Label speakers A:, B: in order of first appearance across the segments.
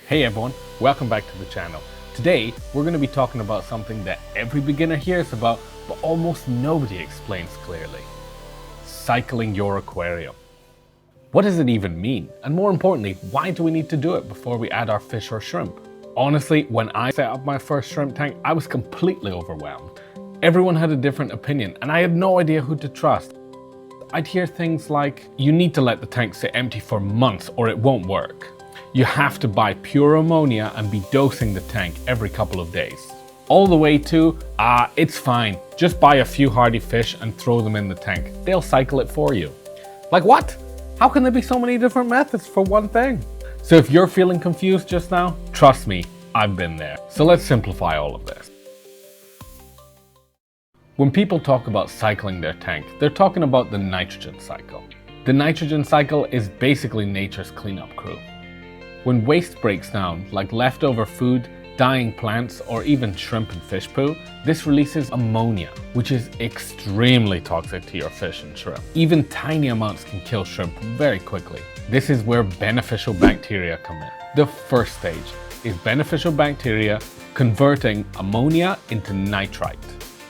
A: Hey everyone, welcome back to the channel. Today, we're going to be talking about something that every beginner hears about, but almost nobody explains clearly. Cycling your aquarium. What does it even mean? And more importantly, why do we need to do it before we add our fish or shrimp? Honestly, when I set up my first shrimp tank, I was completely overwhelmed. Everyone had a different opinion and I had no idea who to trust. I'd hear things like, you need to let the tank sit empty for months or it won't work. You have to buy pure ammonia and be dosing the tank every couple of days. All the way to, it's fine, just buy a few hardy fish and throw them in the tank. They'll cycle it for you. Like what? How can there be so many different methods for one thing? So if you're feeling confused just now, trust me, I've been there. So let's simplify all of this. When people talk about cycling their tank, they're talking about the nitrogen cycle. The nitrogen cycle is basically nature's cleanup crew. When waste breaks down, like leftover food, dying plants, or even shrimp and fish poo, this releases ammonia, which is extremely toxic to your fish and shrimp. Even tiny amounts can kill shrimp very quickly. This is where beneficial bacteria come in. The first stage is beneficial bacteria converting ammonia into nitrite.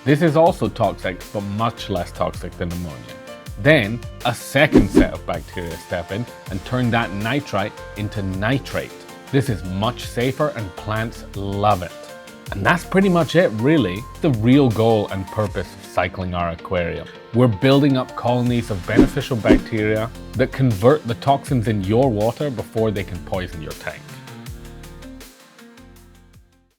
A: This is also toxic, but much less toxic than ammonia. Then, a second set of bacteria step in and turn that nitrite into nitrate. This is much safer and plants love it. And that's pretty much it, really. The real goal and purpose of cycling our aquarium. We're building up colonies of beneficial bacteria that convert the toxins in your water before they can poison your tank.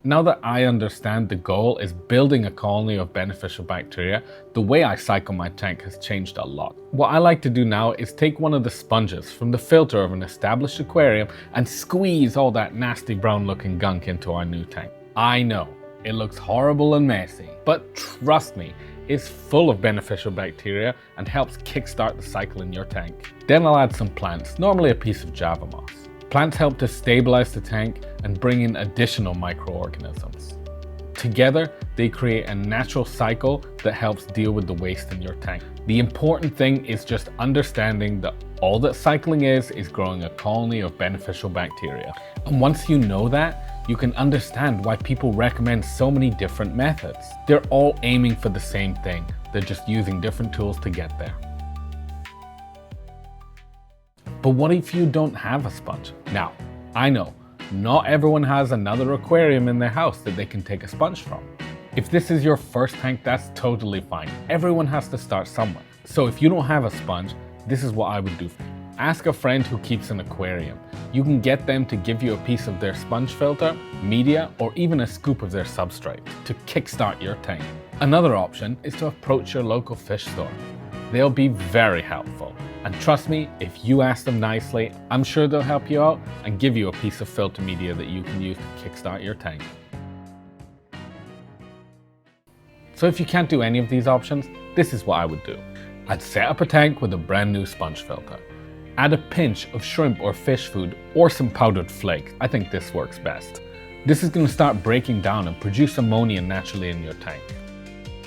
A: Now that I understand the goal is building a colony of beneficial bacteria, the way I cycle my tank has changed a lot. What I like to do now is take one of the sponges from the filter of an established aquarium and squeeze all that nasty brown looking gunk into our new tank. I know, it looks horrible and messy, but trust me, it's full of beneficial bacteria and helps kickstart the cycle in your tank. Then I'll add some plants, normally a piece of Java moss. Plants help to stabilize the tank and bring in additional microorganisms. Together, they create a natural cycle that helps deal with the waste in your tank. The important thing is just understanding that all that cycling is growing a colony of beneficial bacteria. And once you know that, you can understand why people recommend so many different methods. They're all aiming for the same thing. They're just using different tools to get there. But what if you don't have a sponge? Now, I know, not everyone has another aquarium in their house that they can take a sponge from. If this is your first tank, that's totally fine. Everyone has to start somewhere. So if you don't have a sponge, this is what I would do. Ask a friend who keeps an aquarium. You can get them to give you a piece of their sponge filter, media, or even a scoop of their substrate to kickstart your tank. Another option is to approach your local fish store. They'll be very helpful. And trust me, if you ask them nicely, I'm sure they'll help you out and give you a piece of filter media that you can use to kickstart your tank. So if you can't do any of these options, this is what I would do. I'd set up a tank with a brand new sponge filter. Add a pinch of shrimp or fish food or some powdered flakes. I think this works best. This is going to start breaking down and produce ammonia naturally in your tank.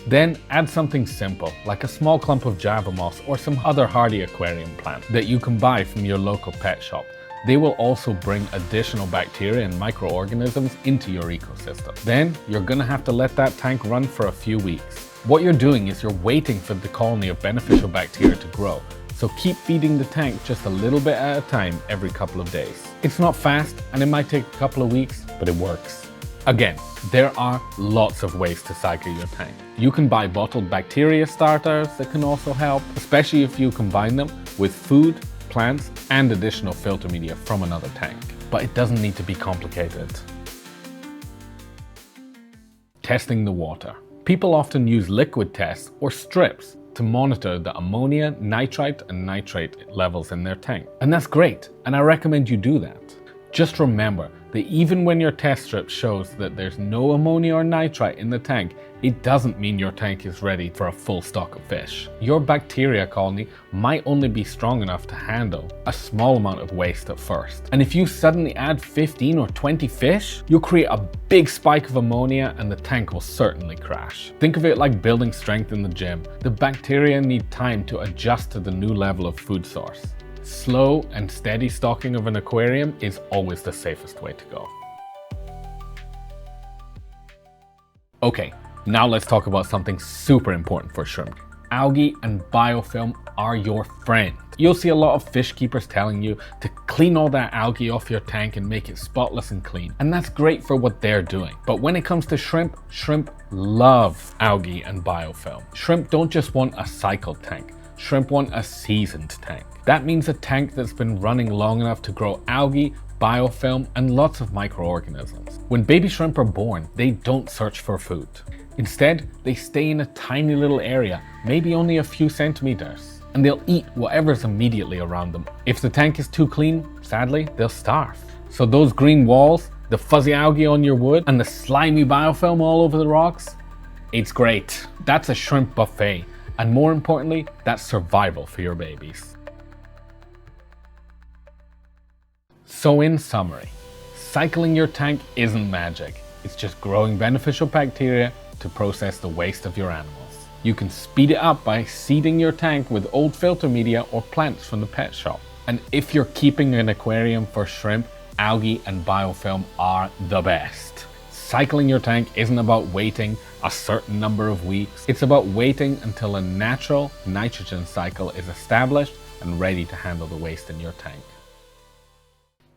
A: Then add something simple, like a small clump of Java moss or some other hardy aquarium plant that you can buy from your local pet shop. They will also bring additional bacteria and microorganisms into your ecosystem. Then you're gonna have to let that tank run for a few weeks. What you're doing is you're waiting for the colony of beneficial bacteria to grow. So keep feeding the tank just a little bit at a time every couple of days. It's not fast and it might take a couple of weeks, but it works. Again, there are lots of ways to cycle your tank. You can buy bottled bacteria starters that can also help, especially if you combine them with food, plants, and additional filter media from another tank. But it doesn't need to be complicated. Testing the water. People often use liquid tests or strips to monitor the ammonia, nitrite, and nitrate levels in their tank. And that's great, and I recommend you do that. Just remember that even when your test strip shows that there's no ammonia or nitrite in the tank, it doesn't mean your tank is ready for a full stock of fish. Your bacteria colony might only be strong enough to handle a small amount of waste at first. And if you suddenly add 15 or 20 fish, you'll create a big spike of ammonia and the tank will certainly crash. Think of it like building strength in the gym. The bacteria need time to adjust to the new level of food source. slow and steady stocking of an aquarium is always the safest way to go. Okay, now let's talk about something super important for shrimp. Algae and biofilm are your friend. You'll see a lot of fish keepers telling you to clean all that algae off your tank and make it spotless and clean. And that's great for what they're doing. But when it comes to shrimp, shrimp love algae and biofilm. Shrimp don't just want a cycled tank. Shrimp want a seasoned tank. That means a tank that's been running long enough to grow algae, biofilm, and lots of microorganisms. When baby shrimp are born, they don't search for food. Instead, they stay in a tiny little area, maybe only a few centimeters, and they'll eat whatever's immediately around them. If the tank is too clean, sadly, they'll starve. So those green walls, the fuzzy algae on your wood, and the slimy biofilm all over the rocks, it's great. That's a shrimp buffet, and more importantly, that's survival for your babies. So in summary, cycling your tank isn't magic. It's just growing beneficial bacteria to process the waste of your animals. You can speed it up by seeding your tank with old filter media or plants from the pet shop. And if you're keeping an aquarium for shrimp, algae and biofilm are the best. Cycling your tank isn't about waiting a certain number of weeks. It's about waiting until a natural nitrogen cycle is established and ready to handle the waste in your tank.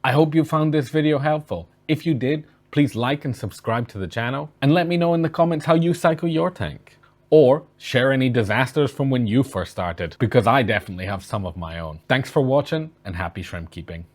A: I hope you found this video helpful. If you did, please like and subscribe to the channel and let me know in the comments how you cycle your tank. Or share any disasters from when you first started, because I definitely have some of my own. Thanks for watching and happy shrimp keeping.